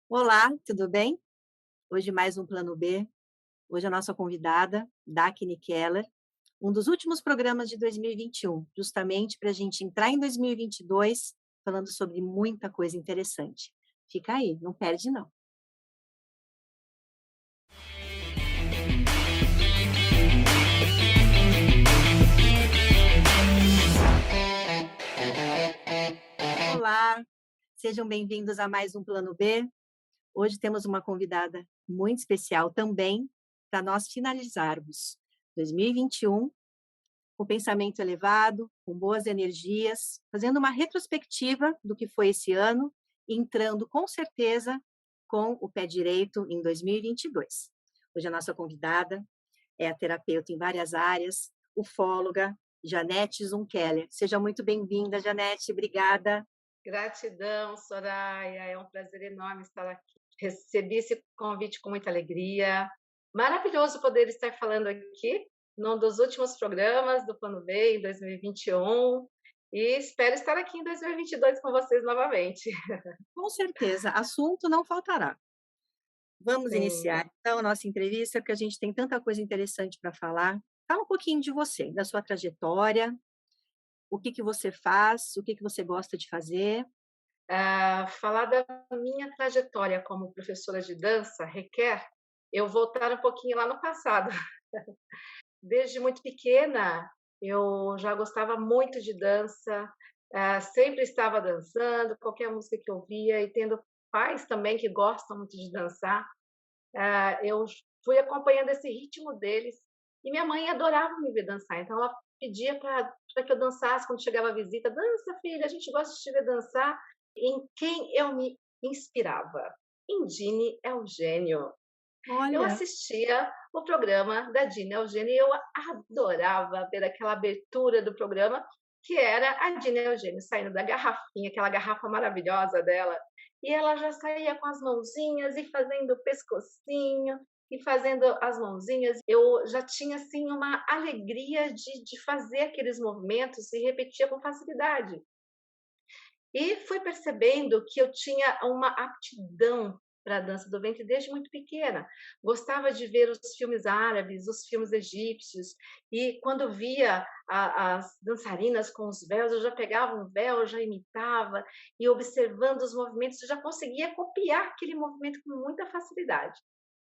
Olá, tudo bem? Hoje mais um Plano B. Hoje a nossa convidada, Dafne Keller, um dos últimos programas de 2021, justamente para a gente entrar em 2022 falando sobre muita coisa interessante. Fica aí, não perde não. Olá, sejam bem-vindos a mais um Plano B. Hoje temos uma convidada muito especial também para nós finalizarmos 2021 com pensamento elevado, com boas energias, fazendo uma retrospectiva do que foi esse ano, e entrando com certeza com o pé direito em 2022. Hoje a nossa convidada é a terapeuta em várias áreas, ufóloga, Janete Zunkeller. Seja muito bem-vinda, Janete, obrigada. Gratidão, Soraya. É um prazer enorme estar aqui. Recebi esse convite com muita alegria. Maravilhoso poder estar falando aqui num dos últimos programas do Plano B em 2021 e espero estar aqui em 2022 com vocês novamente. Com certeza, assunto não faltará. Vamos Sim. iniciar então a nossa entrevista, porque a gente tem tanta coisa interessante para falar. Fala um pouquinho de você, da sua trajetória, o que que você faz, o que que você gosta de fazer. Falar da minha trajetória como professora de dança requer eu voltar um pouquinho lá no passado. Desde muito pequena, eu já gostava muito de dança, sempre estava dançando, qualquer música que eu ouvia e tendo pais também que gostam muito de dançar, eu fui acompanhando esse ritmo deles e minha mãe adorava me ver dançar, então ela pedia para que eu dançasse quando chegava a visita: "Dança filha, a gente gosta de te ver dançar". Em quem eu me inspirava? Em Dini Eugênio. Eu Olha, assistia o programa da Dina Eugênia e eu adorava ver aquela abertura do programa, que era a Dina Eugênia saindo da garrafinha, aquela garrafa maravilhosa dela, e ela já saía com as mãozinhas e fazendo o pescocinho e fazendo as mãozinhas. Eu já tinha assim uma alegria de fazer aqueles movimentos e repetia com facilidade. E fui percebendo que eu tinha uma aptidão para a dança do ventre desde muito pequena. Gostava de ver os filmes árabes, os filmes egípcios, e quando via as dançarinas com os véus, eu já pegava um véu, já imitava, e observando os movimentos, eu já conseguia copiar aquele movimento com muita facilidade.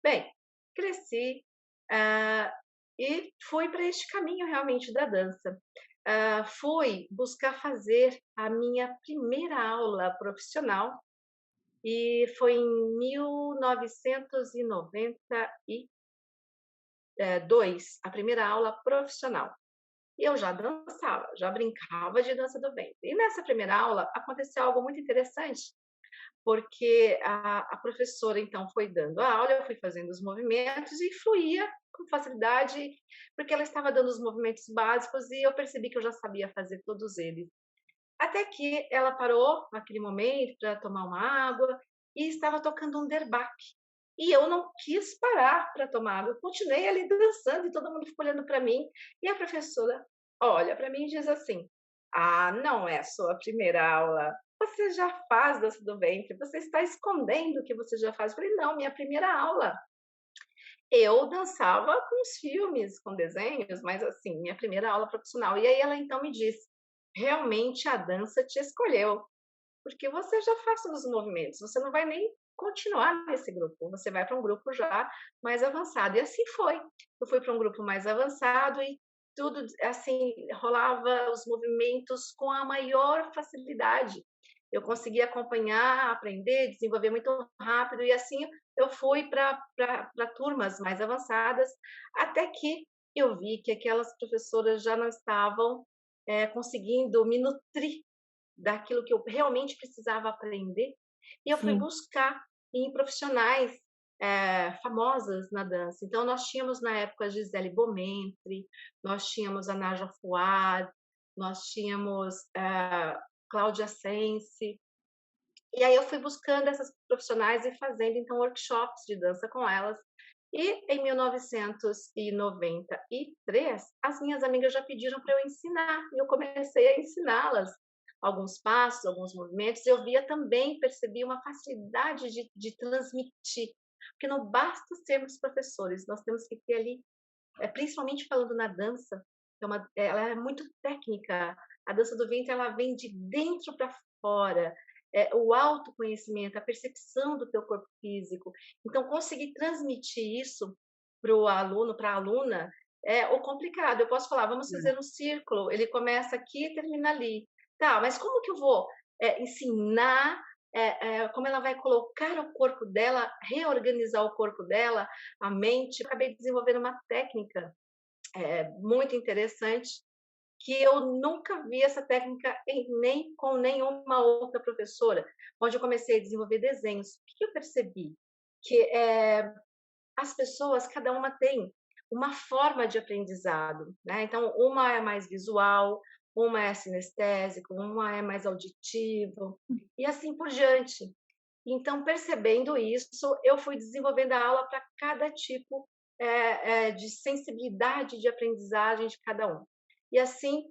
Bem, cresci, ah, e fui para este caminho realmente da dança. Fui buscar fazer a minha primeira aula profissional e foi em 1992, a primeira aula profissional. E eu já dançava, já brincava de dança do ventre. E nessa primeira aula aconteceu algo muito interessante, porque a professora então foi dando a aula, eu fui fazendo os movimentos e fluía com facilidade, porque ela estava dando os movimentos básicos e eu percebi que eu já sabia fazer todos eles. Até que ela parou naquele momento para tomar uma água e estava tocando um derbaque. E eu não quis parar para tomar água, eu continuei ali dançando e todo mundo ficou olhando para mim. E a professora olha para mim e diz assim: "Ah, não é a sua primeira aula. Você já faz dança do ventre, você está escondendo o que você já faz". Eu falei: "Não, minha primeira aula". Eu dançava com os filmes, com desenhos, mas assim, minha primeira aula profissional. E aí ela então me disse: "Realmente a dança te escolheu, porque você já faz todos os movimentos, você não vai nem continuar nesse grupo, você vai para um grupo já mais avançado". E assim foi. Eu fui para um grupo mais avançado e tudo assim, rolava os movimentos com a maior facilidade. Eu conseguia acompanhar, aprender, desenvolver muito rápido e assim eu fui para turmas mais avançadas, até que eu vi que aquelas professoras já não estavam, conseguindo me nutrir daquilo que eu realmente precisava aprender, e eu fui sim, buscar em profissionais, famosas na dança. Então nós tínhamos na época a Gisele Bomentri, nós tínhamos a Naja Fuad, nós tínhamos, Cláudia Sensi, e aí eu fui buscando essas profissionais e fazendo então workshops de dança com elas. E em 1993, as minhas amigas já pediram para eu ensinar, e eu comecei a ensiná-las alguns passos, alguns movimentos, eu via também, percebi uma facilidade de transmitir, porque não basta sermos professores, nós temos que ter ali, principalmente falando na dança, ela é muito técnica, a dança do ventre ela vem de dentro para fora, o autoconhecimento, a percepção do teu corpo físico. Então, conseguir transmitir isso para o aluno, para a aluna, é o complicado. Eu posso falar, vamos fazer um círculo, ele começa aqui e termina ali. Tá, mas como que eu vou ensinar, como ela vai colocar o corpo dela, reorganizar o corpo dela, a mente? Eu acabei desenvolvendo uma técnica muito interessante, que eu nunca vi essa técnica nem com nenhuma outra professora, onde eu comecei a desenvolver desenhos. O que eu percebi? Que as pessoas, cada uma tem uma forma de aprendizado, né? Então, uma é mais visual, uma é sinestésico, uma é mais auditivo, e assim por diante. Então, percebendo isso, eu fui desenvolvendo a aula para cada tipo de sensibilidade de aprendizagem de cada um. E assim,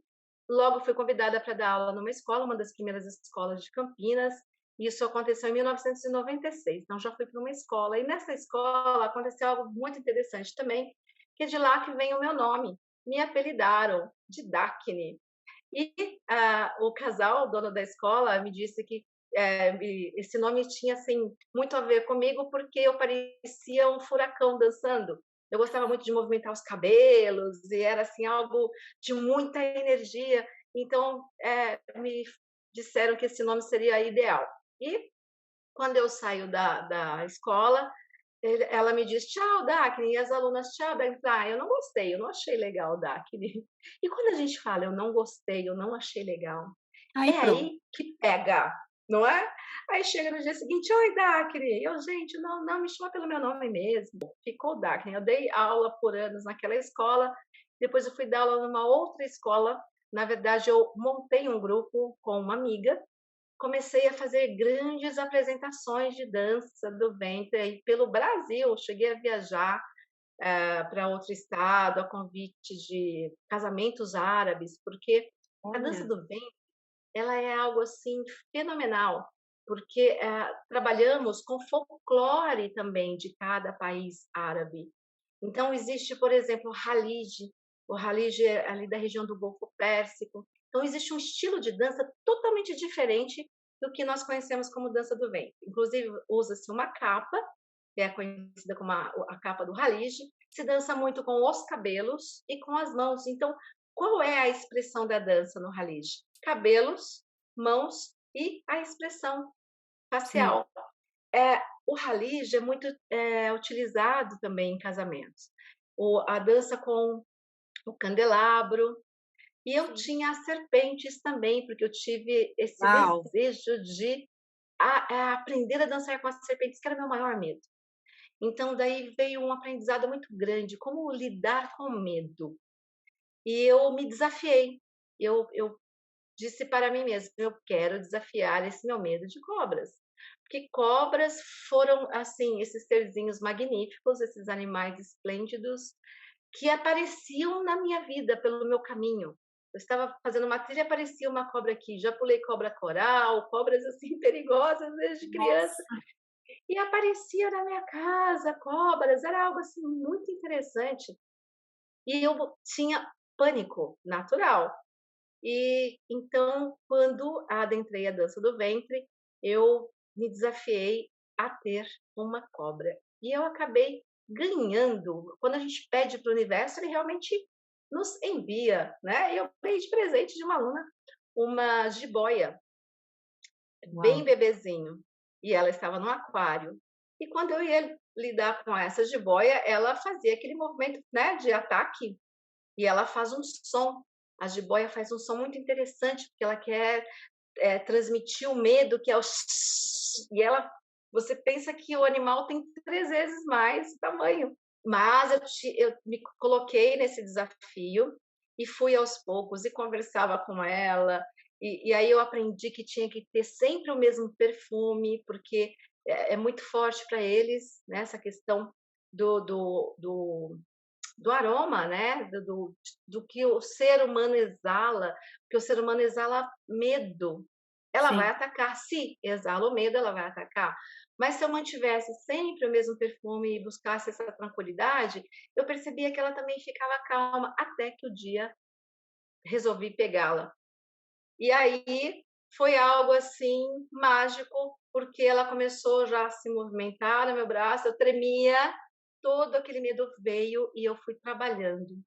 logo fui convidada para dar aula numa escola, uma das primeiras escolas de Campinas. Isso aconteceu em 1996, então já fui para uma escola. E nessa escola aconteceu algo muito interessante também, que é de lá que vem o meu nome. Me apelidaram de Dacne. E o casal, o dono da escola, me disse que esse nome tinha assim muito a ver comigo porque eu parecia um furacão dançando. Eu gostava muito de movimentar os cabelos e era assim algo de muita energia. Então me disseram que esse nome seria ideal. E quando eu saio da escola, ela me diz: "Tchau, Dacne", e as alunas: "Tchau, Dacne". Ah, eu não gostei, eu não achei legal, Dacne. E quando a gente fala: "Eu não gostei, eu não achei legal", Aí é pronto. aí que pega, não é? Aí chega no dia seguinte: "Oi, Dacne". Eu: "Gente, não, não, me chama pelo meu nome mesmo". Ficou Dacne. Eu dei aula por anos naquela escola, depois eu fui dar aula numa outra escola. Na verdade, eu montei um grupo com uma amiga, comecei a fazer grandes apresentações de dança do ventre aí pelo Brasil. Cheguei a viajar para outro estado, a convite de casamentos árabes, porque a dança Olha, do ventre ela é algo assim fenomenal, porque trabalhamos com folclore também de cada país árabe. Então existe, por exemplo, o Halij é ali da região do Golfo Pérsico. Então existe um estilo de dança totalmente diferente do que nós conhecemos como dança do ventre. Inclusive usa-se uma capa, que é conhecida como a capa do Halij, se dança muito com os cabelos e com as mãos. Então, qual é a expressão da dança no Halij? Cabelos, mãos e a expressão sim. facial. O Halij é muito utilizado também em casamentos. A dança com o candelabro. E eu Sim. tinha as serpentes também, porque eu tive esse Uau! desejo de aprender a dançar com as serpentes, que era meu maior medo. Então, daí veio um aprendizado muito grande, como lidar com medo. E eu me desafiei. Eu disse para mim mesma: eu quero desafiar esse meu medo de cobras. Porque cobras foram, assim, esses serzinhos magníficos, esses animais esplêndidos, que apareciam na minha vida, pelo meu caminho. Eu estava fazendo uma trilha, aparecia uma cobra aqui. Já pulei cobra coral, cobras assim perigosas desde criança. Nossa, E aparecia na minha casa cobras, era algo assim muito interessante. E eu tinha pânico natural. E então, quando adentrei a dança do ventre, eu me desafiei a ter uma cobra. E eu acabei ganhando. Quando a gente pede para o universo, ele realmente nos envia, né? E eu ganhei de presente de uma aluna uma jiboia, bem uau! bebezinho, e ela estava no aquário. E quando eu ia lidar com essa jiboia, ela fazia aquele movimento, né, de ataque, e ela faz um som. A jiboia faz um som muito interessante, porque ela quer transmitir o medo, que é o e ela, você pensa que o animal tem 3 vezes mais tamanho. Mas eu me coloquei nesse desafio e fui aos poucos e conversava com ela. E aí eu aprendi que tinha que ter sempre o mesmo perfume, porque é muito forte para eles, né, essa questão do do aroma, né, do que o ser humano exala, porque o ser humano exala medo. Ela vai Sim. atacar, se exala o medo, ela vai atacar. Mas se eu mantivesse sempre o mesmo perfume e buscasse essa tranquilidade, eu percebia que ela também ficava calma, até que o dia resolvi pegá-la. E aí foi algo assim mágico, porque ela começou já a se movimentar no meu braço, eu tremia, todo aquele medo veio e eu fui trabalhando.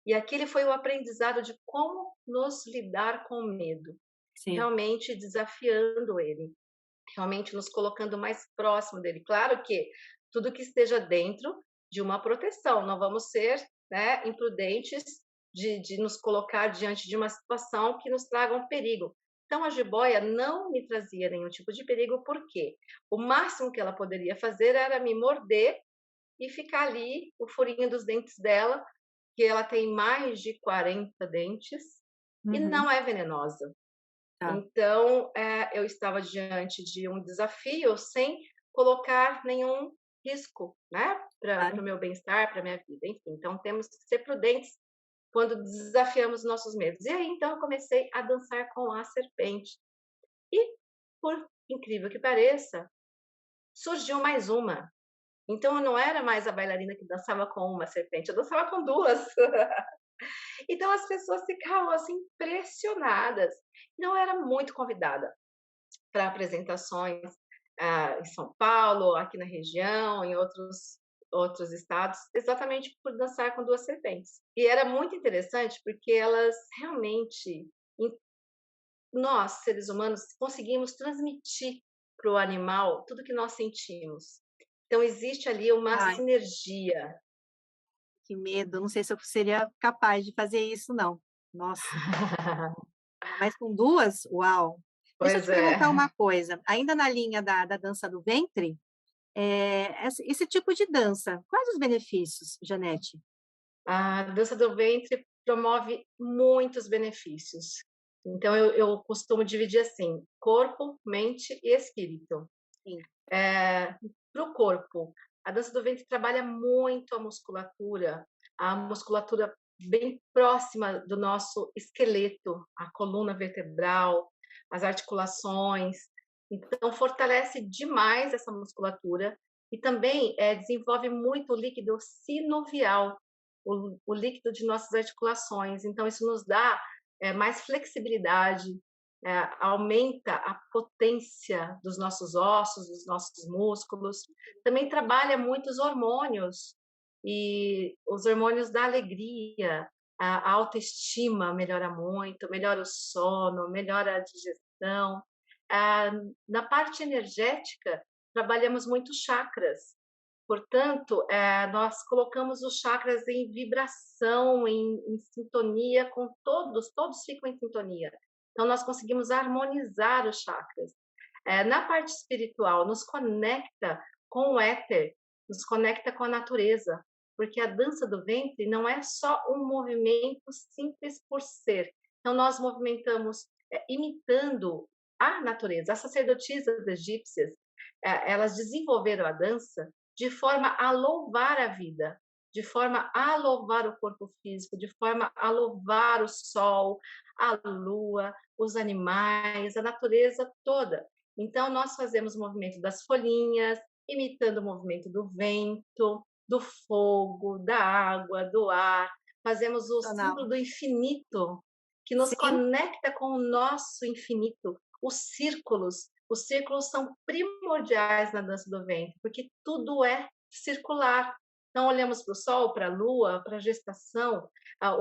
E aquele foi o aprendizado de como nos lidar com o medo, Sim. realmente desafiando ele, realmente nos colocando mais próximo dele. Claro que tudo que esteja dentro de uma proteção, não vamos ser, né, imprudentes de nos colocar diante de uma situação que nos traga um perigo. Então a jiboia não me trazia nenhum tipo de perigo, porque o máximo que ela poderia fazer era me morder e ficar ali o furinho dos dentes dela, que ela tem mais de 40 dentes e Uhum. não é venenosa. Tá. Então, eu estava diante de um desafio sem colocar nenhum risco, né, para o Claro. meu bem-estar, pra minha vida, enfim. Então temos que ser prudentes quando desafiamos nossos medos. E aí, então, eu comecei a dançar com a serpente. E, por incrível que pareça, surgiu mais uma. Então eu não era mais a bailarina que dançava com uma serpente, eu dançava com 2. Então as pessoas ficavam, assim, impressionadas. Não era muito convidada para apresentações, em São Paulo, aqui na região, em outros estados, exatamente por dançar com 2 serpentes. E era muito interessante, porque elas realmente nós, seres humanos, conseguimos transmitir para o animal tudo que nós sentimos. Então existe ali uma Ai, sinergia. que medo. Não sei se eu seria capaz de fazer isso não. Nossa, ainda mais com 2? Uau! Deixa eu Pois te é. perguntar uma coisa, ainda na linha da dança do ventre, esse tipo de dança, quais os benefícios, Janete? A dança do ventre promove muitos benefícios. Então eu costumo dividir assim: corpo, mente e espírito. Sim. Para o corpo, a dança do ventre trabalha muito a musculatura bem próxima do nosso esqueleto, a coluna vertebral, as articulações. Então, fortalece demais essa musculatura e também desenvolve muito o líquido sinovial, o líquido de nossas articulações. Então, isso nos dá mais flexibilidade, aumenta a potência dos nossos ossos, dos nossos músculos. Também trabalha muito os hormônios, e os hormônios da alegria, a autoestima melhora muito, melhora o sono, melhora a digestão. Ah, na parte energética, trabalhamos muito chakras. Portanto, nós colocamos os chakras em vibração, em sintonia com todos, todos ficam em sintonia. Então, nós conseguimos harmonizar os chakras. Na parte espiritual, nos conecta com o éter, nos conecta com a natureza, porque a dança do ventre não é só um movimento simples por ser. Então, nós movimentamos imitando a natureza. As sacerdotisas egípcias, elas desenvolveram a dança de forma a louvar a vida, de forma a louvar o corpo físico, de forma a louvar o sol, a lua, os animais, a natureza toda. Então, nós fazemos o movimento das folhinhas, imitando o movimento do vento, do fogo, da água, do ar. Fazemos o símbolo Sensacional. do infinito, que nos Sim, conecta com o nosso infinito. Os círculos são primordiais na dança do ventre, porque tudo é circular. Então, olhamos para o Sol, para a Lua, para a gestação,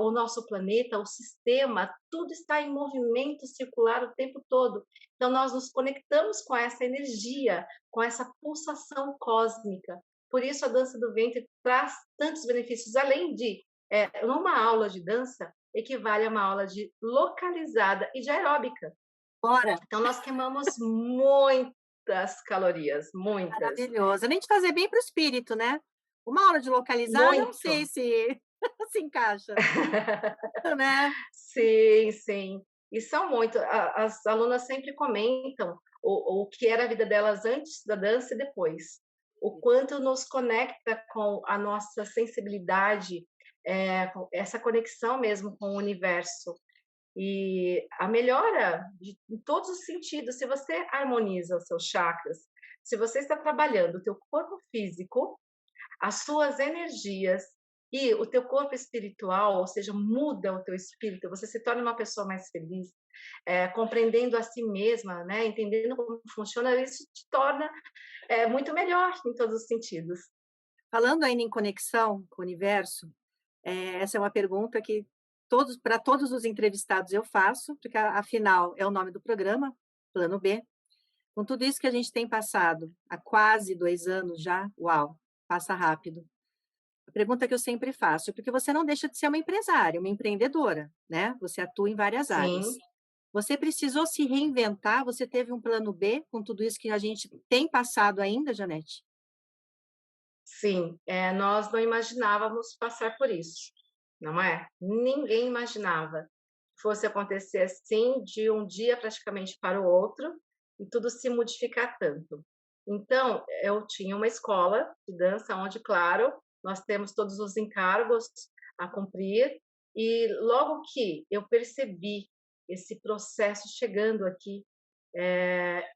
o nosso planeta, o sistema, tudo está em movimento circular o tempo todo. Então, nós nos conectamos com essa energia, com essa pulsação cósmica. Por isso, a dança do ventre traz tantos benefícios, além de, numa aula de dança, equivale a uma aula de localizada e de aeróbica. bora. Então, nós queimamos muitas calorias, muitas, Maravilhoso. Além de fazer bem para o espírito, né. Uma aula de localizada, eu não sei muito. se se encaixa, né. Sim, sim. E são muito. As alunas sempre comentam o que era a vida delas antes da dança e depois. O quanto nos conecta com a nossa sensibilidade, essa conexão mesmo com o universo. E a melhora em todos os sentidos, se você harmoniza os seus chakras, se você está trabalhando o teu corpo físico, as suas energias e o teu corpo espiritual, ou seja, muda o teu espírito, você se torna uma pessoa mais feliz, compreendendo a si mesma, né, entendendo como funciona, isso te torna muito melhor em todos os sentidos. Falando ainda em conexão com o universo, essa é uma pergunta que todos os entrevistados eu faço, porque afinal é o nome do programa, Plano B. Com tudo isso que a gente tem passado há quase 2 anos já, uau, passa rápido. A pergunta que eu sempre faço, porque você não deixa de ser uma empresária, uma empreendedora, né? Você atua em várias áreas. Sim, Você precisou se reinventar, você teve um plano B com tudo isso que a gente tem passado ainda, Janete? sim, nós não imaginávamos passar por isso, não é? Ninguém imaginava que fosse acontecer assim, de um dia praticamente para o outro, e tudo se modificar tanto. Então, eu tinha uma escola de dança onde, claro, nós temos todos os encargos a cumprir, e logo que eu percebi esse processo chegando aqui,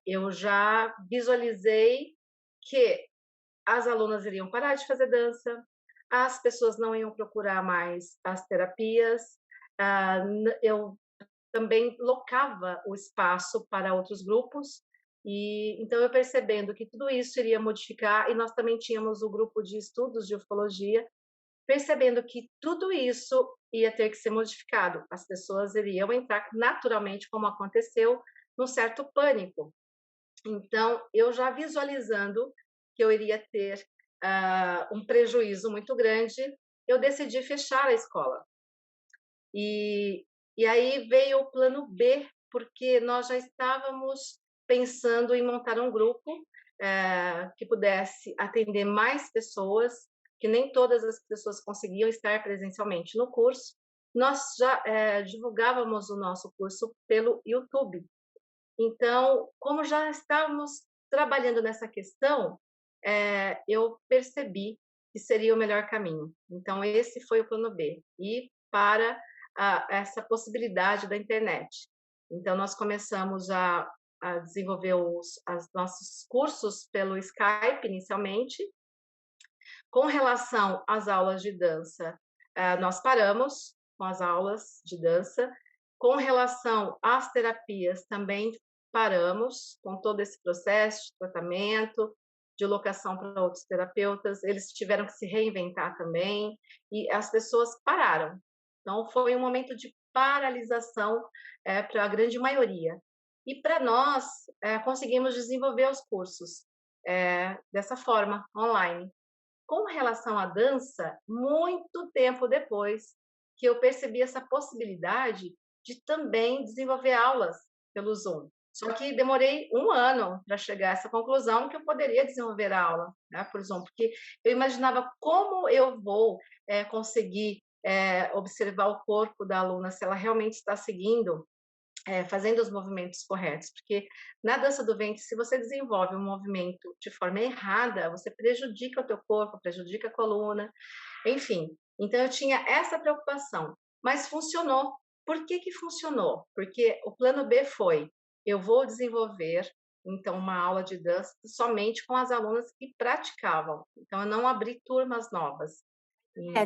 eu já visualizei que as alunas iriam parar de fazer dança, as pessoas não iam procurar mais as terapias, eu também locava o espaço para outros grupos, e então eu percebendo que tudo isso iria modificar, e nós também tínhamos o grupo de estudos de ufologia, percebendo que tudo isso ia ter que ser modificado, as pessoas iriam entrar naturalmente, como aconteceu, num certo pânico. Então, eu já visualizando que eu iria ter um prejuízo muito grande, eu decidi fechar a escola. E, e aí veio o plano B, porque nós já estávamos pensando em montar um grupo que pudesse atender mais pessoas, que nem todas as pessoas conseguiam estar presencialmente no curso. Nós já divulgávamos o nosso curso pelo YouTube. Então, como já estávamos trabalhando nessa questão, eu percebi que seria o melhor caminho. Então, esse foi o plano B, e para essa possibilidade da internet. Então, nós começamos a desenvolver os nossos cursos pelo Skype, inicialmente. Com relação às aulas de dança, nós paramos com as aulas de dança. Com relação às terapias, também paramos com todo esse processo de tratamento, de locação para outros terapeutas. Eles tiveram que se reinventar também, e as pessoas pararam. Então, foi um momento de paralisação para a grande maioria. E para nós, conseguimos desenvolver os cursos dessa forma, online. Com relação à dança, muito tempo depois que eu percebi essa possibilidade de também desenvolver aulas pelo Zoom. Só que demorei 1 ano para chegar a essa conclusão que eu poderia desenvolver a aula, né, por Zoom, porque eu imaginava como eu vou conseguir observar o corpo da aluna, se ela realmente está seguindo fazendo os movimentos corretos, porque na dança do ventre, se você desenvolve um movimento de forma errada, você prejudica o teu corpo, prejudica a coluna, enfim. Então eu tinha essa preocupação, mas funcionou. Por que que funcionou? Porque o plano B foi: eu vou desenvolver então uma aula de dança somente com as alunas que praticavam. Então eu não abri turmas novas.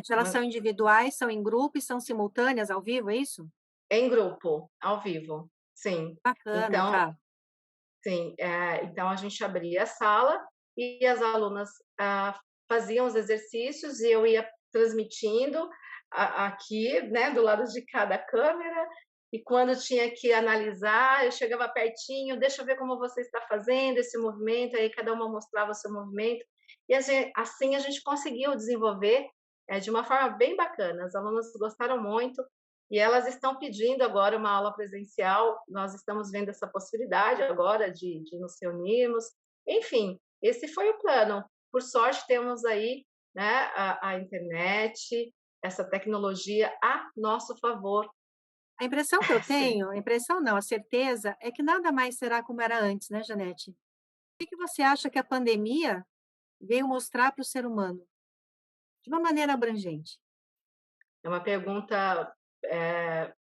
Elas são individuais, são em grupo e são simultâneas ao vivo, é isso? Em grupo, ao vivo, sim. Bacana, Então tá. Sim, então a gente abria a sala e as alunas faziam os exercícios, e eu ia transmitindo aqui, né, do lado de cada câmera, e quando tinha que analisar, eu chegava pertinho, deixa eu ver como você está fazendo esse movimento, aí cada uma mostrava o seu movimento, e assim a gente conseguiu desenvolver de uma forma bem bacana. As alunas gostaram muito, e elas estão pedindo agora uma aula presencial, nós estamos vendo essa possibilidade agora de nos reunirmos. Enfim, esse foi o plano. Por sorte, temos aí, né, a internet, essa tecnologia a nosso favor. A impressão que eu Sim. tenho, a impressão não, a certeza é que nada mais será como era antes, né, Janete? O que que você acha que a pandemia veio mostrar para o ser humano, de uma maneira abrangente? É uma pergunta,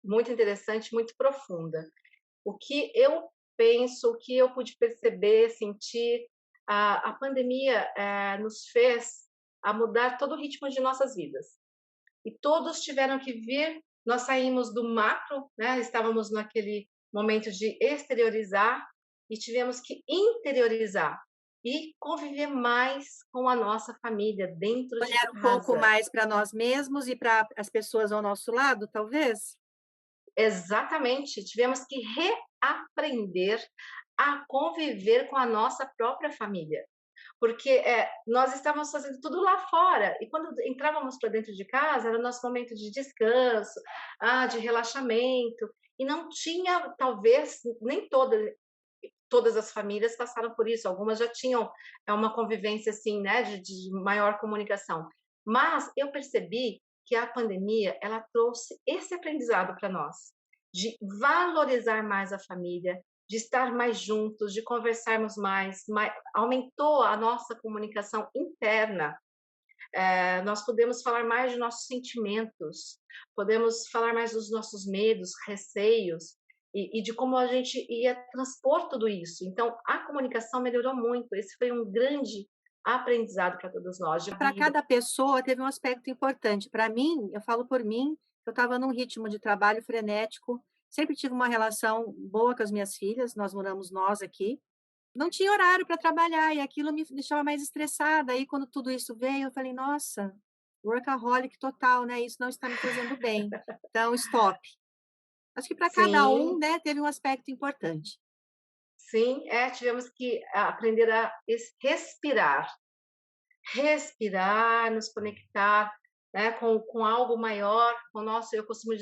muito interessante, muito profunda. O que eu penso, o que eu pude perceber, sentir, a pandemia, nos fez a mudar todo o ritmo de nossas vidas. E todos tiveram que vir, nós saímos do macro, né, estávamos naquele momento de exteriorizar e tivemos que interiorizar e conviver mais com a nossa família dentro de Olhar um pouco casa. mais para nós mesmos e para as pessoas ao nosso lado, talvez? Exatamente, tivemos que reaprender a conviver com a nossa própria família, porque, nós estávamos fazendo tudo lá fora e quando entrávamos para dentro de casa, era o nosso momento de descanso, de relaxamento, e não tinha talvez nem todas as famílias passaram por isso, algumas já tinham, uma convivência, assim, né, de maior comunicação. Mas eu percebi que a pandemia, ela trouxe esse aprendizado para nós, de valorizar mais a família, de estar mais juntos, de conversarmos mais, aumentou a nossa comunicação interna. Nós podemos falar mais de nossos sentimentos, podemos falar mais dos nossos medos, receios e de como a gente ia transpor tudo isso. Então, a comunicação melhorou muito. Esse foi um grande aprendizado para todos nós de Para vida. cada pessoa teve um aspecto importante. Para mim, eu falo por mim, eu estava num ritmo de trabalho frenético, sempre tive uma relação boa com as minhas filhas, nós moramos nós aqui, não tinha horário para trabalhar e aquilo me deixava mais estressada. Aí, quando tudo isso veio, eu falei: "Nossa, workaholic total, né, isso não está me fazendo bem, então stop". Acho que para cada um, Sim, né, teve um aspecto importante. sim, tivemos que aprender a respirar, respirar, nos conectar, né, com algo maior, com o nosso, eu costumo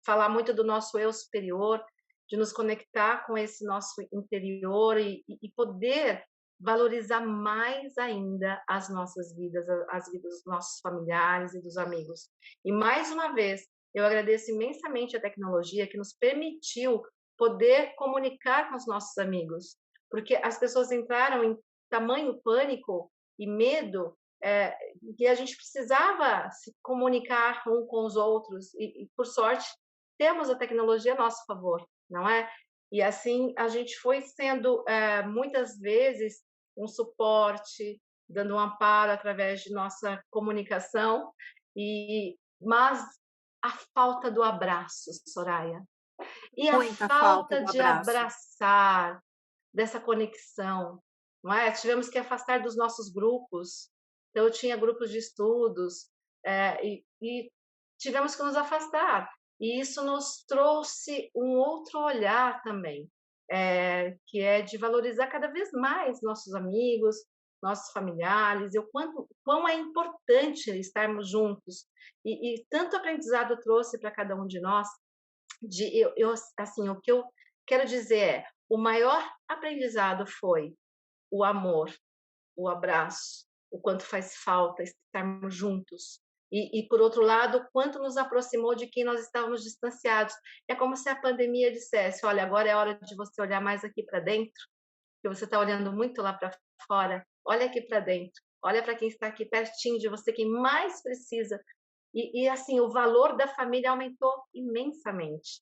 falar muito do nosso eu superior, de nos conectar com esse nosso interior e poder valorizar mais ainda as nossas vidas, as vidas dos nossos familiares e dos amigos. E mais uma vez, eu agradeço imensamente a tecnologia que nos permitiu poder comunicar com os nossos amigos, porque as pessoas entraram em tamanho pânico e medo, que a gente precisava se comunicar um com os outros e por sorte, temos a tecnologia a nosso favor, não é? E assim a gente foi sendo, muitas vezes, um suporte, dando um amparo através de nossa comunicação, mas a falta do abraço, Soraya, e a Muita falta falta do de abraço. abraçar, dessa conexão, não é? Tivemos que afastar dos nossos grupos. Então, eu tinha grupos de estudos, e tivemos que nos afastar. E isso nos trouxe um outro olhar também, que é de valorizar cada vez mais nossos amigos, nossos familiares, e o quão é importante estarmos juntos. E tanto aprendizado trouxe para cada um de nós, assim, o que eu quero dizer o maior aprendizado foi o amor, o abraço, o quanto faz falta estarmos juntos. E por outro lado, o quanto nos aproximou de quem nós estávamos distanciados. É como se a pandemia dissesse: olha, agora é hora de você olhar mais aqui para dentro, que você está olhando muito lá para fora. Olha aqui para dentro. Olha para quem está aqui pertinho de você, quem mais precisa. E assim, o valor da família aumentou imensamente.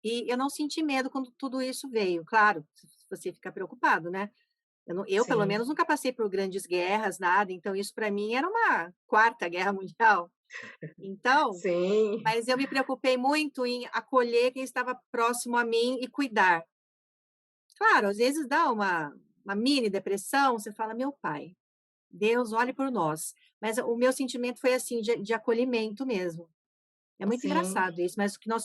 E eu não senti medo quando tudo isso veio. Claro, se você fica preocupado, né. Eu pelo Sim, menos nunca passei por grandes guerras, nada, então isso para mim era uma quarta guerra mundial. Então, sim, mas eu me preocupei muito em acolher quem estava próximo a mim e cuidar. Claro, às vezes dá uma mini depressão, você fala: "Meu pai, Deus olhe por nós", mas o meu sentimento foi assim de acolhimento mesmo. É muito sim. engraçado isso, mas o que nós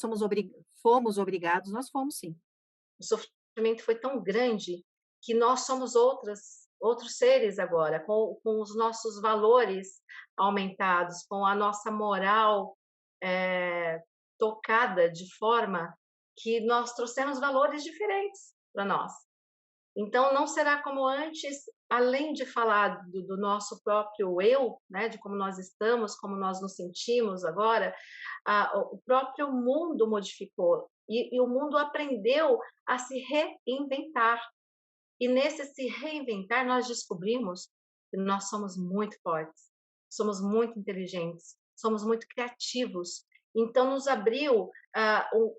fomos obrigados, nós fomos sim. O sofrimento foi tão grande que nós somos outros seres agora, com os nossos valores aumentados, com a nossa moral, tocada de forma que nós trouxemos valores diferentes para nós. Então, não será como antes, além de falar do nosso próprio eu, né, de como nós estamos, como nós nos sentimos agora, o próprio mundo modificou e o mundo aprendeu a se reinventar. E nesse se reinventar, nós descobrimos que nós somos muito fortes, somos muito inteligentes, somos muito criativos. Então, nos abriu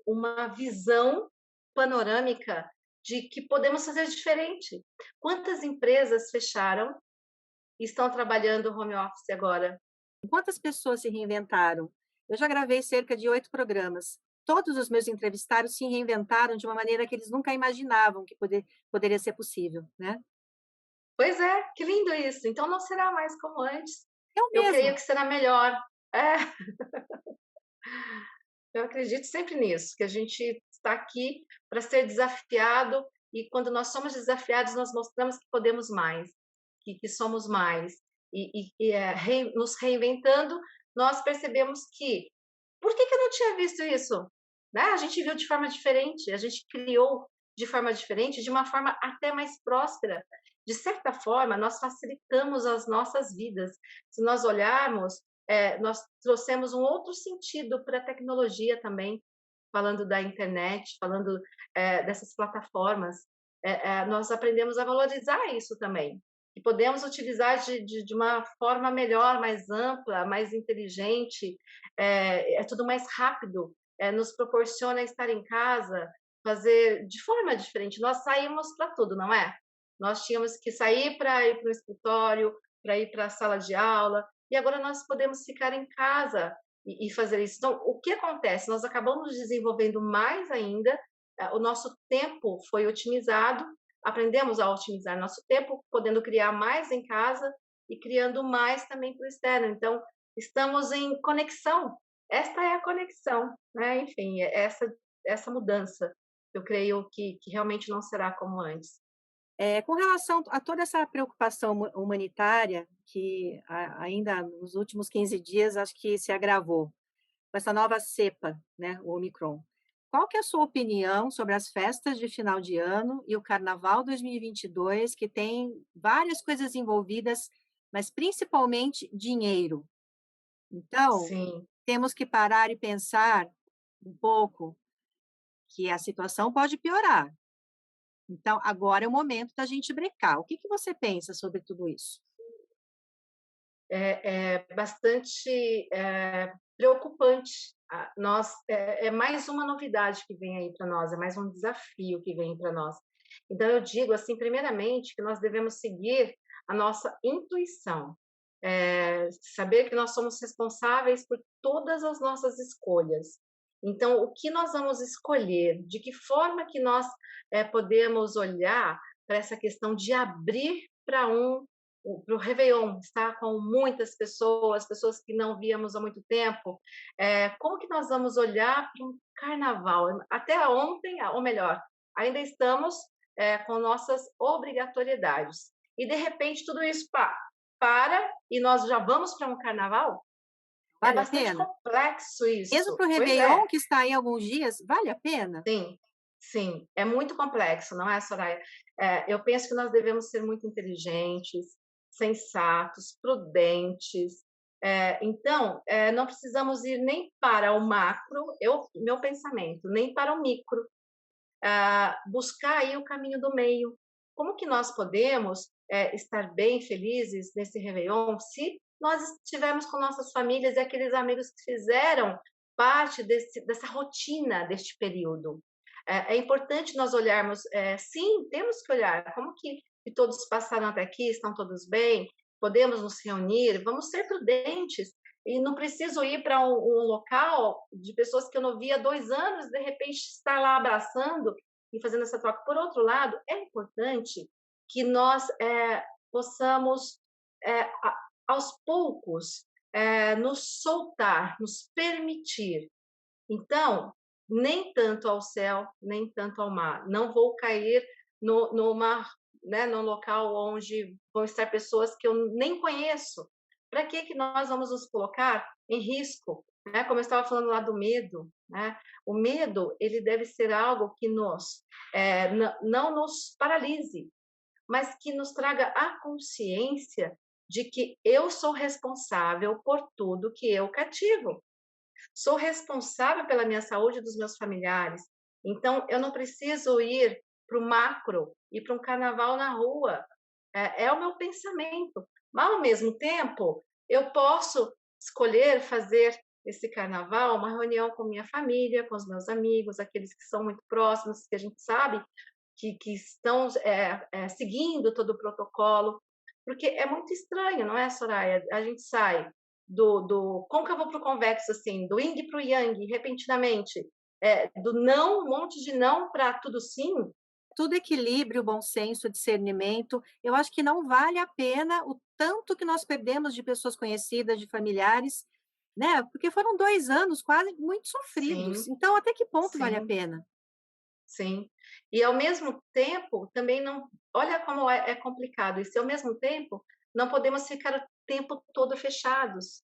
uma visão panorâmica de que podemos fazer diferente. Quantas empresas fecharam e estão trabalhando home office agora? Quantas pessoas se reinventaram? Eu já gravei cerca de 8 programas. Todos os meus entrevistados se reinventaram de uma maneira que eles nunca imaginavam que poderia ser possível, né. Pois é, que lindo isso. Então não será mais como antes. Eu Eu creio mesma. que será melhor. É, eu acredito sempre nisso, que a gente está aqui para ser desafiado e quando nós somos desafiados, nós mostramos que podemos mais, que somos mais. Nos reinventando, nós percebemos que por que eu não tinha visto isso? Né? A gente viu de forma diferente, a gente criou de forma diferente, de uma forma até mais próspera. De certa forma, nós facilitamos as nossas vidas. Se nós olharmos, nós trouxemos um outro sentido para a tecnologia também, falando da internet, falando dessas plataformas. Nós aprendemos a valorizar isso também. E podemos utilizar de uma forma melhor, mais ampla, mais inteligente, é tudo mais rápido, nos proporciona estar em casa, fazer de forma diferente. Nós saímos para tudo, não é? Nós tínhamos que sair para ir para o escritório, para ir para a sala de aula, e agora nós podemos ficar em casa e fazer isso. Então, o que acontece? Nós acabamos desenvolvendo mais ainda, o nosso tempo foi otimizado, aprendemos a otimizar nosso tempo, podendo criar mais em casa e criando mais também para o externo. Então, estamos em conexão. Esta é a conexão, né? Enfim, essa mudança. Eu creio que realmente não será como antes. Com relação a toda essa preocupação humanitária, que ainda nos últimos 15 dias acho que se agravou, com essa nova cepa, né, o Omicron. Qual que é a sua opinião sobre as festas de final de ano e o Carnaval 2022, que tem várias coisas envolvidas, mas principalmente dinheiro? Então, Sim. temos que parar e pensar um pouco que a situação pode piorar. Então, agora é o momento da gente brecar. O que que você pensa sobre tudo isso? É bastante preocupante. É mais uma novidade que vem aí para nós, é mais um desafio que vem para nós. Então, eu digo assim, primeiramente, que nós devemos seguir a nossa intuição, saber que nós somos responsáveis por todas as nossas escolhas. Então, o que nós vamos escolher, de que forma que nós podemos olhar para essa questão de abrir para o Réveillon, estar com muitas pessoas, pessoas que não víamos há muito tempo, como que nós vamos olhar para um carnaval? Até ontem, ou melhor, ainda estamos com nossas obrigatoriedades. E, de repente, tudo isso para e nós já vamos para um carnaval? É Vale a bastante pena? complexo Mesmo isso. para o Pois é. réveillon, que está aí alguns dias, vale a pena? Sim, sim, é muito complexo, não é, Soraya? Eu penso que nós devemos ser muito inteligentes, sensatos, prudentes. Então, não precisamos ir nem para o macro, meu pensamento, nem para o micro, buscar aí o caminho do meio. Como que nós podemos estar bem felizes nesse Réveillon se nós estivermos com nossas famílias e aqueles amigos que fizeram parte dessa rotina deste período? É importante nós olharmos, sim, temos que olhar como que todos passaram até aqui, estão todos bem, podemos nos reunir, vamos ser prudentes. E não preciso ir para um local de pessoas que eu não via há 2 anos, de repente estar lá abraçando e fazendo essa troca. Por outro lado, é importante que nós possamos, aos poucos, nos soltar, nos permitir. Então, nem tanto ao céu, nem tanto ao mar. Não vou cair no mar, né, num local onde vão estar pessoas que eu nem conheço. Para que nós vamos nos colocar em risco? Né? Como eu estava falando lá do medo, né? O medo ele deve ser algo que não nos paralise, mas que nos traga a consciência de que eu sou responsável por tudo que eu cativo. Sou responsável pela minha saúde e dos meus familiares. Então, eu não preciso ir para o macro, ir para um carnaval na rua. É o meu pensamento. Mas, ao mesmo tempo, eu posso escolher fazer esse carnaval uma reunião com minha família, com os meus amigos, aqueles que são muito próximos, que a gente sabe que estão seguindo todo o protocolo, porque é muito estranho, não é, Soraya? A gente sai do côncavo para o convexo, assim, do yin para o yang, repentinamente, do não, um monte de não para tudo sim. Tudo equilíbrio, bom senso, discernimento. Eu acho que não vale a pena o tanto que nós perdemos de pessoas conhecidas, de familiares, né? Porque foram 2 anos quase muito sofridos. Sim, Então, até que ponto vale a sim, pena? sim. E ao mesmo tempo, também não. Olha como é complicado isso. E ao mesmo tempo, não podemos ficar o tempo todo fechados.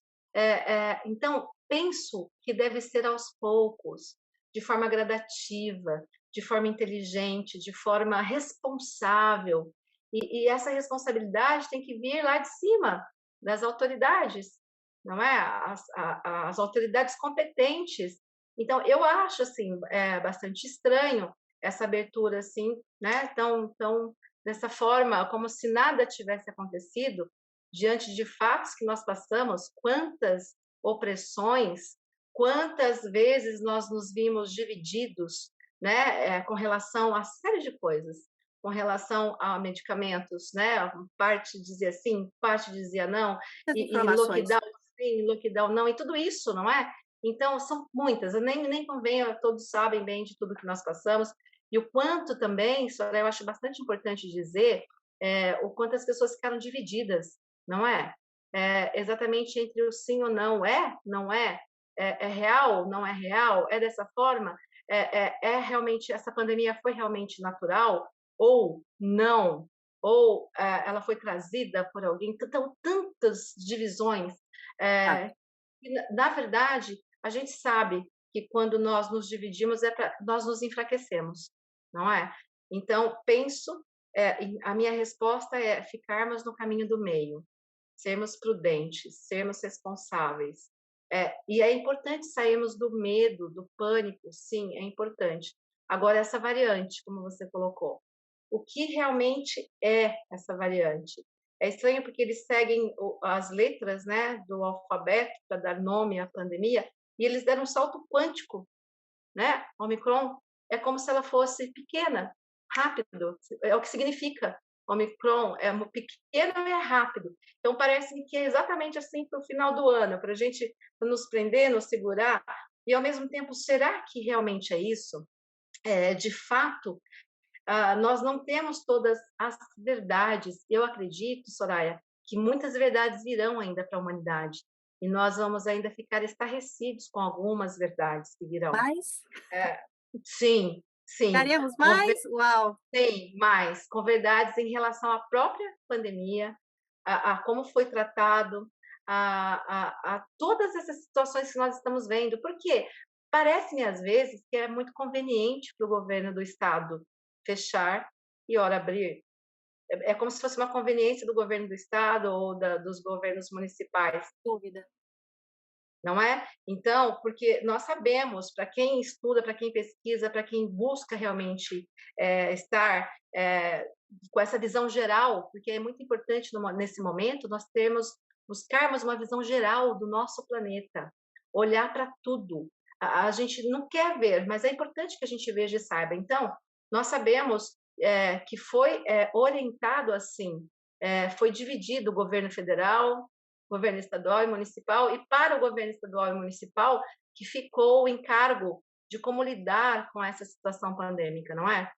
Então, penso que deve ser aos poucos, de forma gradativa, de forma inteligente, de forma responsável. E essa responsabilidade tem que vir lá de cima, das autoridades, não é? As autoridades competentes. Então, eu acho assim, bastante estranho essa abertura assim, né, tão dessa forma, como se nada tivesse acontecido, diante de fatos que nós passamos, quantas opressões, quantas vezes nós nos vimos divididos, né, com relação a série de coisas, com relação a medicamentos, né, parte dizia sim, parte dizia não, As e informações. lockdown sim, lockdown não, e tudo isso, não é? Então, são muitas, eu nem convém, todos sabem bem de tudo que nós passamos, e o quanto também, Soraya, eu acho bastante importante dizer, o quanto as pessoas ficaram divididas, não é? Exatamente entre o sim ou não, não é, é real, não é real, é dessa forma, realmente, essa pandemia foi realmente natural, ou não, ou ela foi trazida por alguém, então, tantas divisões, Tá. e na verdade, a gente sabe que quando nós nos dividimos é para nós nos enfraquecemos, não é? Então, penso, a minha resposta é ficarmos no caminho do meio, sermos prudentes, sermos responsáveis. E é importante sairmos do medo, do pânico, sim, é importante. Agora, essa variante, como você colocou, o que realmente é essa variante? É estranho porque eles seguem as letras, né, do alfabeto para dar nome à pandemia, e eles deram um salto quântico, né? Omicron é como se ela fosse pequena, rápido, é o que significa. Omicron é pequeno e é rápido. Então parece que é exatamente assim para o final do ano, para a gente nos prender, nos segurar. E ao mesmo tempo, será que realmente é isso? De fato, nós não temos todas as verdades. Eu acredito, Soraya, que muitas verdades virão ainda para a humanidade. E nós vamos ainda ficar estarrecidos com algumas verdades que virão. Mais? É, sim, sim, Daremos mais? Uau! sim, mas com verdades em relação à própria pandemia, a como foi tratado, a todas essas situações que nós estamos vendo, porque parece-me às vezes que é muito conveniente para o governo do estado fechar e ora abrir. É como se fosse uma conveniência do governo do estado ou dos governos municipais. Dúvida. Não é? Então, porque nós sabemos, para quem estuda, para quem pesquisa, para quem busca realmente estar com essa visão geral, porque é muito importante nesse momento nós buscarmos uma visão geral do nosso planeta, olhar para tudo. A gente não quer ver, mas é importante que a gente veja e saiba. Então, nós sabemos que foi orientado assim, foi dividido o governo federal, governo estadual e municipal, e para o governo estadual e municipal que ficou o encargo de como lidar com essa situação pandêmica, não é?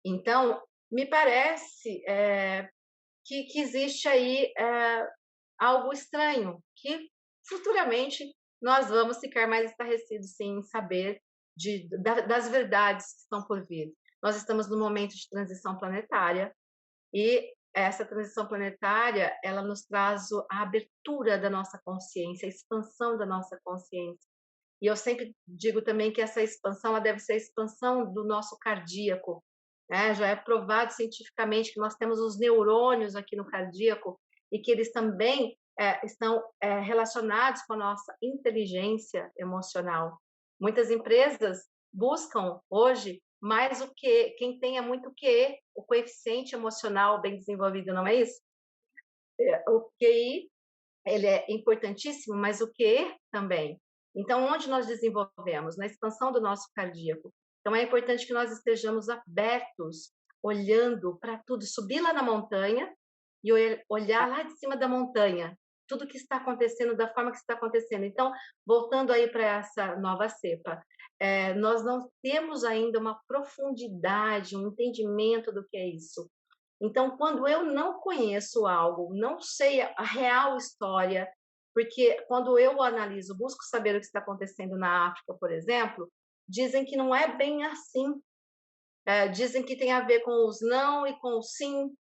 Então, me parece que existe aí algo estranho, que futuramente nós vamos ficar mais estarrecidos sim, em saber das verdades que estão por vir. Nós estamos num momento de transição planetária, e essa transição planetária, ela nos traz a abertura da nossa consciência, a expansão da nossa consciência. E eu sempre digo também que essa expansão, ela deve ser a expansão do nosso cardíaco, né? Já é provado cientificamente que nós temos os neurônios aqui no cardíaco e que eles também estão relacionados com a nossa inteligência emocional. Muitas empresas buscam hoje mais o que quem tenha muito QE, o coeficiente emocional bem desenvolvido, não é isso? O QI ele é importantíssimo, mas o que também. Então, onde nós desenvolvemos? Na expansão do nosso cardíaco. Então, é importante que nós estejamos abertos, olhando para tudo, subir lá na montanha e olhar lá de cima da montanha, tudo que está acontecendo, da forma que está acontecendo. Então, voltando aí para essa nova cepa, nós não temos ainda uma profundidade, um entendimento do que é isso. Então, quando eu não conheço algo, não sei a real história, porque quando eu analiso, busco saber o que está acontecendo na África, por exemplo, dizem que não é bem assim. Dizem que tem a ver com os não e com o sim,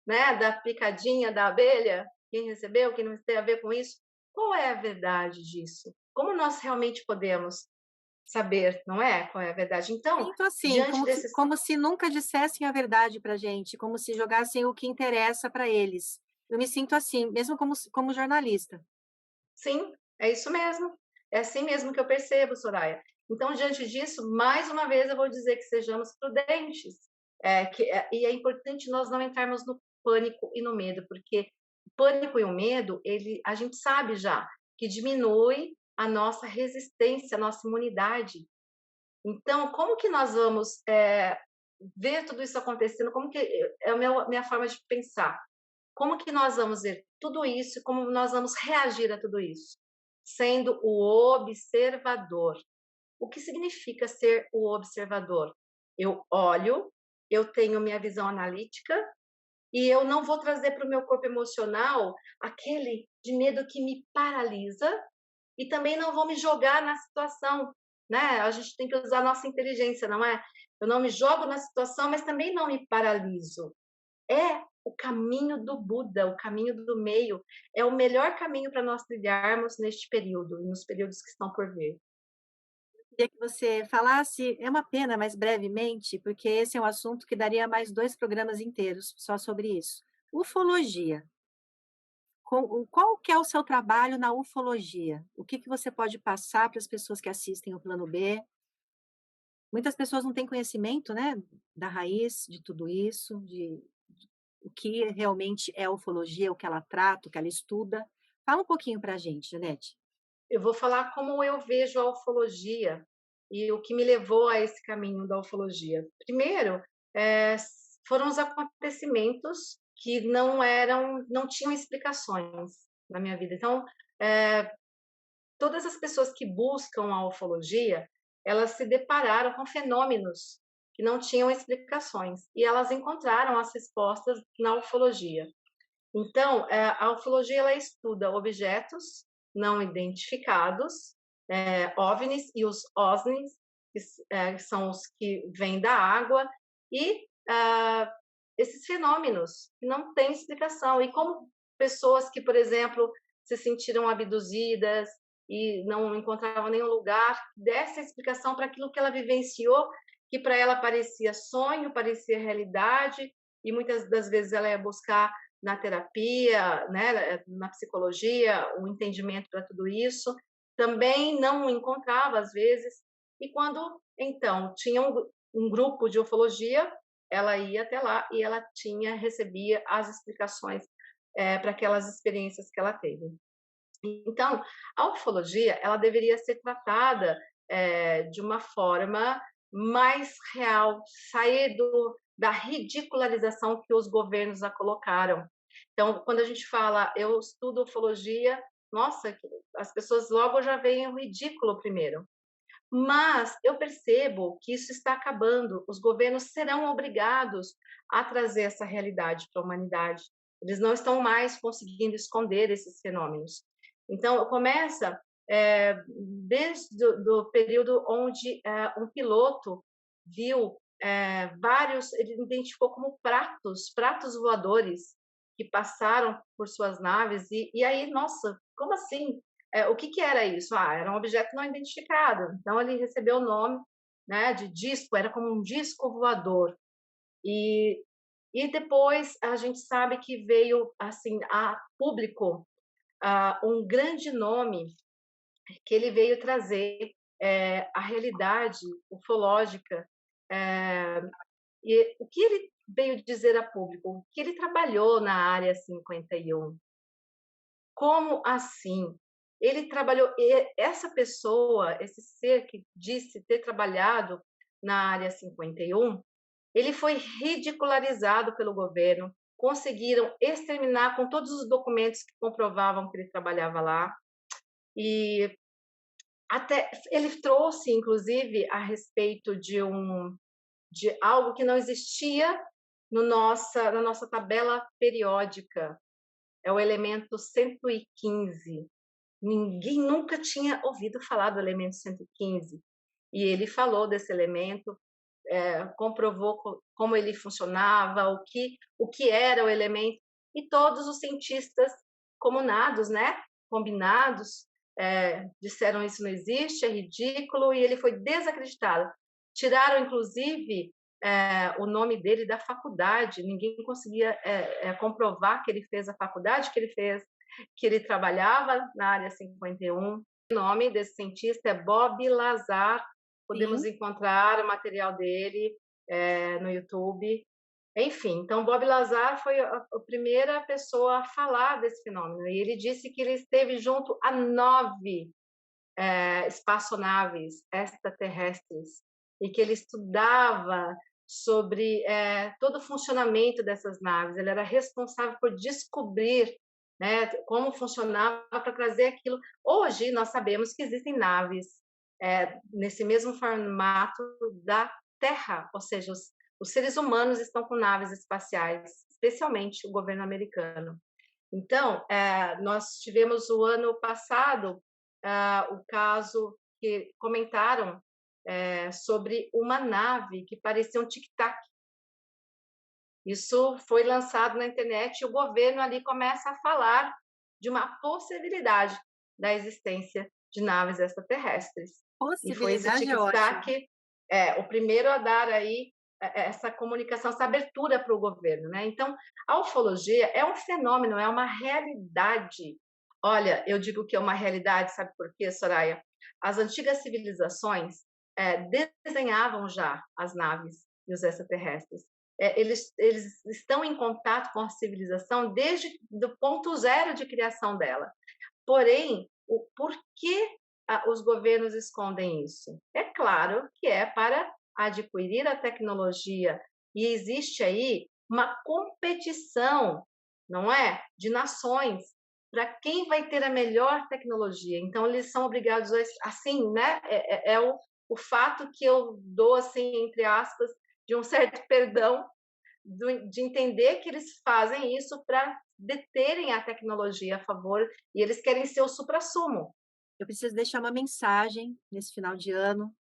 né? Da picadinha da abelha, quem recebeu, quem não tem a ver com isso. Qual é a verdade disso? Como nós realmente podemos saber, não é? Qual é a verdade? Então, Sinto assim, diante desses. como se nunca dissessem a verdade para a gente, como se jogassem o que interessa para eles. Eu me sinto assim, mesmo como jornalista. Sim, é isso mesmo. É assim mesmo que eu percebo, Soraya. Então, diante disso, mais uma vez eu vou dizer que sejamos prudentes. E é importante nós não entrarmos no pânico e no medo, porque o pânico e o medo, a gente sabe já que diminui a nossa resistência, a nossa imunidade. Então, como que nós vamos ver tudo isso acontecendo? Como que é a minha forma de pensar? Como que nós vamos ver tudo isso e como nós vamos reagir a tudo isso? Sendo o observador. O que significa ser o observador? Eu olho, eu tenho minha visão analítica e eu não vou trazer para o meu corpo emocional aquele de medo que me paralisa e também não vou me jogar na situação, né? A gente tem que usar a nossa inteligência, não é? Eu não me jogo na situação, mas também não me paraliso. É o caminho do Buda, o caminho do meio, é o melhor caminho para nós trilharmos neste período e nos períodos que estão por vir. Queria que você falasse, é uma pena, mas brevemente, porque esse é um assunto que daria mais 2 programas inteiros só sobre isso. Ufologia. Qual que é o seu trabalho na ufologia? O que que você pode passar para as pessoas que assistem o Plano B? Muitas pessoas não têm conhecimento, né, da raiz de tudo isso, de o que realmente é a ufologia, o que ela trata, o que ela estuda. Fala um pouquinho para a gente, Janete. Eu vou falar como eu vejo a ufologia e o que me levou a esse caminho da ufologia. Primeiro, eh, foram os acontecimentos que não tinham explicações na minha vida. Então, eh, todas as pessoas que buscam a ufologia, elas se depararam com fenômenos que não tinham explicações e elas encontraram as respostas na ufologia. Então, a ufologia ela estuda objetos não identificados, OVNIs e os OSNIs, que são os que vêm da água, e esses fenômenos que não têm explicação. E como pessoas que, por exemplo, se sentiram abduzidas e não encontravam nenhum lugar, dessa explicação para aquilo que ela vivenciou, que para ela parecia sonho, parecia realidade, e muitas das vezes ela ia buscar na terapia, né, na psicologia, um entendimento para tudo isso. Também não encontrava, às vezes, e quando, então, tinha um grupo de ufologia, ela ia até lá e ela recebia as explicações para aquelas experiências que ela teve. Então, a ufologia, ela deveria ser tratada de uma forma mais real, sair da ridicularização que os governos a colocaram. Então, quando a gente fala, eu estudo ufologia, nossa, as pessoas logo já veem o ridículo primeiro. Mas eu percebo que isso está acabando. Os governos serão obrigados a trazer essa realidade para a humanidade. Eles não estão mais conseguindo esconder esses fenômenos. Então, começa desde do período onde um piloto viu vários, ele identificou como pratos voadores que passaram por suas naves, e aí, nossa, como assim? O que era isso? Era um objeto não identificado. Então, ele recebeu o nome, né, de disco, era como um disco voador. E, e depois a gente sabe que veio assim a público um grande nome que ele veio trazer a realidade ufológica. É, e o que ele veio dizer a público? Que ele trabalhou na área 51. Como assim? Ele trabalhou, essa pessoa, esse ser que disse ter trabalhado na Área 51, ele foi ridicularizado pelo governo, conseguiram exterminar com todos os documentos que comprovavam que ele trabalhava lá, e até ele trouxe, inclusive, a respeito de algo que não existia no na nossa tabela periódica, é o elemento 115. Ninguém nunca tinha ouvido falar do elemento 115. E ele falou desse elemento, comprovou como ele funcionava, o que era o elemento, e todos os cientistas comunados, né, combinados, disseram isso não existe, é ridículo, e ele foi desacreditado. Tiraram, inclusive, o nome dele da faculdade, ninguém conseguia comprovar que ele fez a faculdade que ele fez, que ele trabalhava na área 51. O nome desse cientista é Bob Lazar. Podemos Sim, encontrar o material dele no YouTube. Enfim, então Bob Lazar foi a primeira pessoa a falar desse fenômeno. E ele disse que ele esteve junto a 9 espaçonaves extraterrestres e que ele estudava sobre todo o funcionamento dessas naves. Ele era responsável por descobrir, né, como funcionava para trazer aquilo. Hoje nós sabemos que existem naves nesse mesmo formato da Terra, ou seja, os seres humanos estão com naves espaciais, especialmente o governo americano. Então, nós tivemos o ano passado o caso que comentaram sobre uma nave que parecia um tic-tac. Isso foi lançado na internet e o governo ali começa a falar de uma possibilidade da existência de naves extraterrestres. E foi esse possibilidade é ótimo. tic-tac o primeiro a dar aí essa comunicação, essa abertura para o governo, né? Então, a ufologia é um fenômeno, é uma realidade. Olha, eu digo que é uma realidade, sabe por quê, Soraya? As antigas civilizações desenhavam já as naves e os extraterrestres. Eles estão em contato com a civilização desde do ponto zero de criação dela. Porém, o porquê os governos escondem isso? É claro que é para adquirir a tecnologia, e existe aí uma competição, não é, de nações para quem vai ter a melhor tecnologia. Então eles são obrigados assim, né? É o fato que eu dou assim entre aspas de um certo perdão de entender que eles fazem isso para deterem a tecnologia a favor, e eles querem ser o suprassumo. Eu preciso deixar uma mensagem nesse final de ano,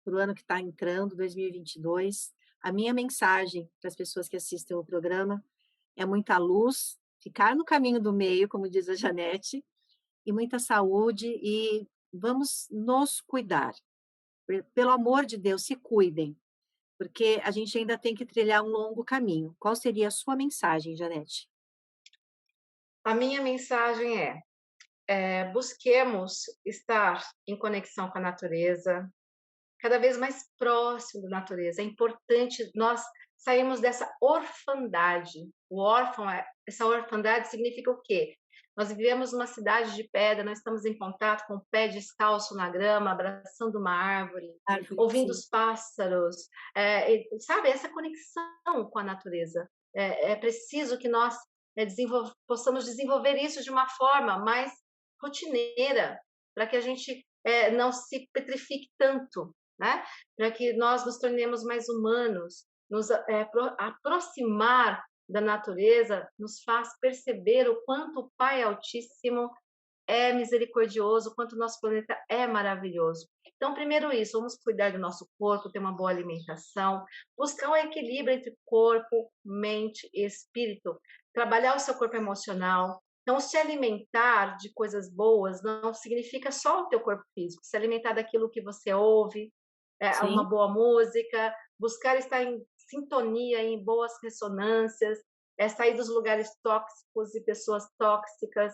para o ano que está entrando, 2022. A minha mensagem para as pessoas que assistem o programa é muita luz, ficar no caminho do meio, como diz a Janete, e muita saúde, e vamos nos cuidar. Pelo amor de Deus, se cuidem, porque a gente ainda tem que trilhar um longo caminho. Qual seria a sua mensagem, Janete? A minha mensagem busquemos estar em conexão com a natureza, cada vez mais próximo da natureza. É importante nós sairmos dessa orfandade. O órfão, essa orfandade significa o quê? Nós vivemos numa cidade de pedra, nós estamos em contato com o pé descalço na grama, abraçando uma árvore, Árvore, ouvindo sim. os pássaros, sabe, essa conexão com a natureza. É preciso que nós possamos desenvolver isso de uma forma mais rotineira, para que a gente não se petrifique tanto, né? Para que nós nos tornemos mais humanos, nos aproximar da natureza nos faz perceber o quanto o Pai Altíssimo é misericordioso, o quanto o nosso planeta é maravilhoso. Então, primeiro isso, vamos cuidar do nosso corpo, ter uma boa alimentação, buscar um equilíbrio entre corpo, mente e espírito, trabalhar o seu corpo emocional. Então, se alimentar de coisas boas não significa só o teu corpo físico, se alimentar daquilo que você ouve, uma Sim, boa música, buscar estar em sintonia, em boas ressonâncias, sair dos lugares tóxicos e pessoas tóxicas,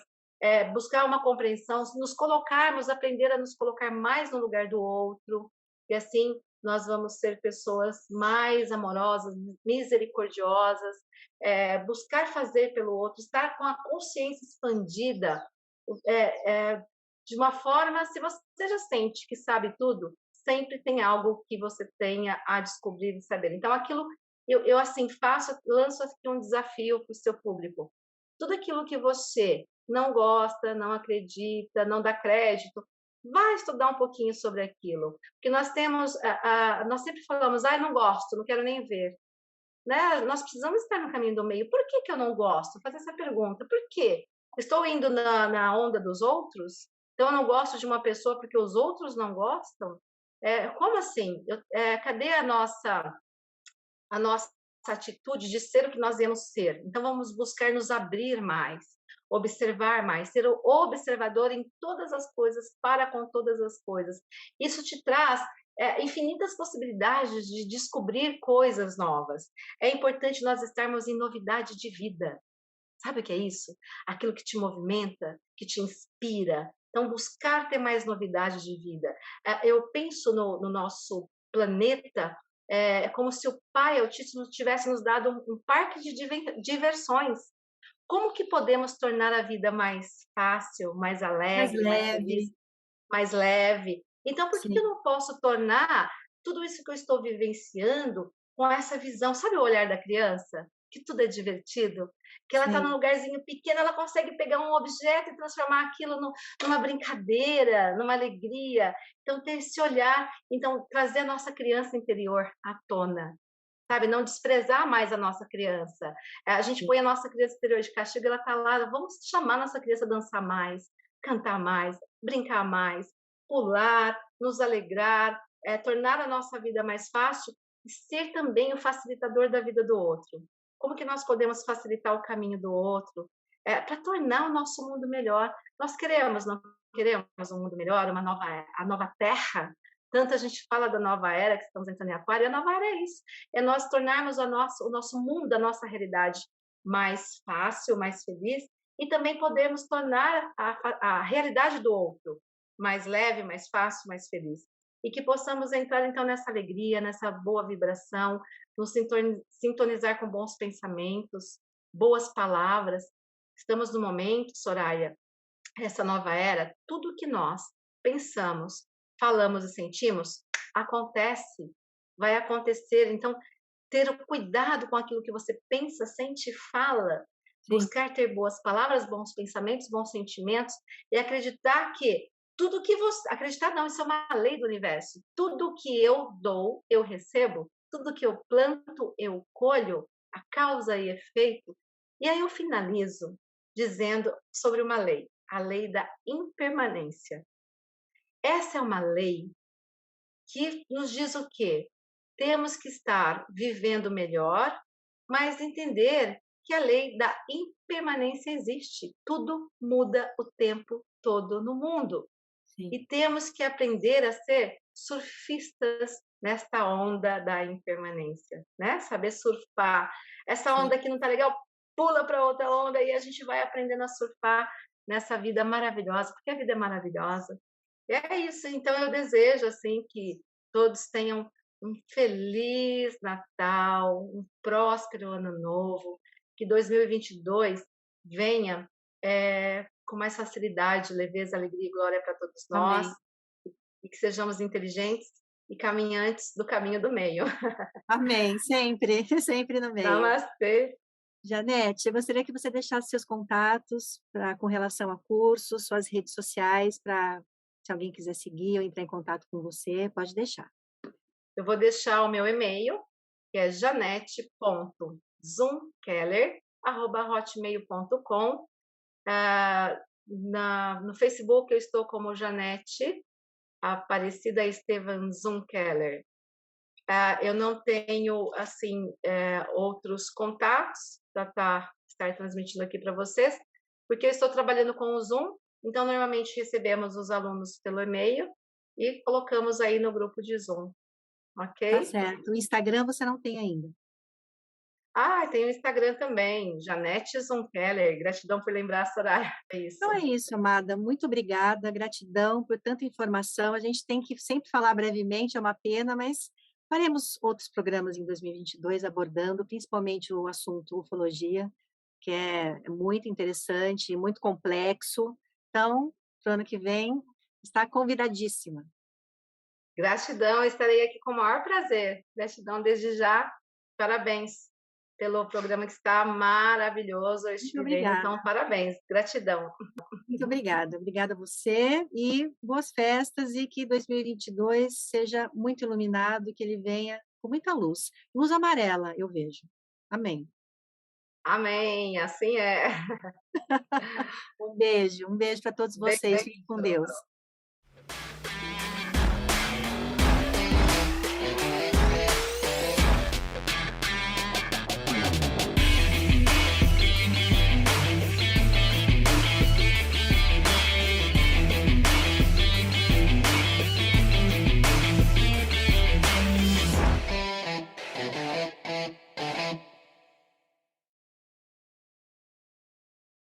buscar uma compreensão, nos colocarmos, aprender a nos colocar mais no lugar do outro, e assim nós vamos ser pessoas mais amorosas, misericordiosas, buscar fazer pelo outro, estar com a consciência expandida de uma forma, se você já sente que sabe tudo, sempre tem algo que você tenha a descobrir e saber. Então, aquilo, eu assim, lanço aqui um desafio para o seu público. Tudo aquilo que você não gosta, não acredita, não dá crédito, vai estudar um pouquinho sobre aquilo. Porque nós sempre falamos, não gosto, não quero nem ver. Né? Nós precisamos estar no caminho do meio. Por que eu não gosto? Fazer essa pergunta. Por quê? Estou indo na onda dos outros? Então, eu não gosto de uma pessoa porque os outros não gostam? Como assim? Cadê a nossa atitude de ser o que nós devemos ser? Então, vamos buscar nos abrir mais, observar mais, ser o observador em todas as coisas, para com todas as coisas. Isso te traz infinitas possibilidades de descobrir coisas novas. É importante nós estarmos em novidade de vida. Sabe o que é isso? Aquilo que te movimenta, que te inspira. Então, buscar ter mais novidade de vida. Eu penso no nosso planeta como se o Pai Altíssimo tivesse nos dado um parque de diversões. Como que podemos tornar a vida mais fácil, mais Mais alegre, mais feliz, leve, mais leve? Então, por que eu sim, não posso tornar tudo isso que eu estou vivenciando com essa visão? Sabe o olhar da criança? Que tudo é divertido? Que ela está num sim, lugarzinho pequeno, ela consegue pegar um objeto e transformar aquilo numa brincadeira, numa alegria. Então, ter esse olhar, então, trazer a nossa criança interior à tona. Sabe, não desprezar mais a nossa criança. A gente sim. põe a nossa criança interior de castigo, ela está lá, vamos chamar a nossa criança a dançar mais, cantar mais, brincar mais, pular, nos alegrar, tornar a nossa vida mais fácil e ser também o facilitador da vida do outro. Como que nós podemos facilitar o caminho do outro? Para tornar o nosso mundo melhor. Não queremos um mundo melhor, a nova terra? Tanta gente fala da nova era, que estamos entrando em aquário, e a nova era é isso. É nós tornarmos o nosso mundo, a nossa realidade mais fácil, mais feliz, e também podemos tornar a realidade do outro mais leve, mais fácil, mais feliz. E que possamos entrar, então, nessa alegria, nessa boa vibração, nos sintonizar com bons pensamentos, boas palavras. Estamos no momento, Soraya, essa nova era, tudo que nós pensamos, falamos e sentimos, acontece, vai acontecer. Então, ter o cuidado com aquilo que você pensa, sente e fala, Sim. buscar ter boas palavras, bons pensamentos, bons sentimentos e acreditar que tudo que você, acreditar não, isso é uma lei do universo. Tudo que eu dou, eu recebo. Tudo que eu planto, eu colho. A causa e efeito. E aí eu finalizo dizendo sobre uma lei, a lei da impermanência. Essa é uma lei que nos diz o quê? Temos que estar vivendo melhor, mas entender que a lei da impermanência existe. Tudo muda o tempo todo no mundo. Sim, E temos que aprender a ser surfistas nesta onda da impermanência, né? Saber surfar. Essa sim. onda que não está legal, pula para outra onda e a gente vai aprendendo a surfar nessa vida maravilhosa, porque a vida é maravilhosa. E é isso, então eu desejo assim que todos tenham um feliz Natal, um próspero ano novo, que 2022 venha com mais facilidade, leveza, alegria e glória para todos nós, Amém. e que sejamos inteligentes e caminhantes do caminho do meio. Amém, sempre, sempre no meio. Namastê! Janete, eu gostaria que você deixasse seus contatos com relação a cursos, suas redes sociais, para se alguém quiser seguir ou entrar em contato com você, pode deixar. Eu vou deixar o meu e-mail, que é janete.zoomkeller@hotmail.com. No Facebook eu estou como Janete Aparecida Estevam Zoom Keller. Eu não tenho assim outros contatos para estar transmitindo aqui para vocês, porque eu estou trabalhando com o Zoom, então normalmente recebemos os alunos pelo e-mail e colocamos aí no grupo de Zoom, Tá ok? certo. O Instagram você não tem ainda. Tem o Instagram também, Janete Zoom Keller. Gratidão por lembrar, Soraya. É isso. Então é isso, amada. Muito obrigada, gratidão por tanta informação. A gente tem que sempre falar brevemente, é uma pena, mas faremos outros programas em 2022 abordando principalmente o assunto ufologia, que é muito interessante, muito complexo. Então, para o ano que vem, está convidadíssima. Gratidão, estarei aqui com o maior prazer. Gratidão desde já. Parabéns pelo programa que está maravilhoso. Eu Muito estive vendo, obrigada. então parabéns. Gratidão. Muito obrigada. Obrigada a você e boas festas e que 2022 seja muito iluminado, que ele venha com muita luz. Luz amarela, eu vejo. Amém. Amém, assim é. Um beijo para todos vocês. Beijo. Fiquem com Deus.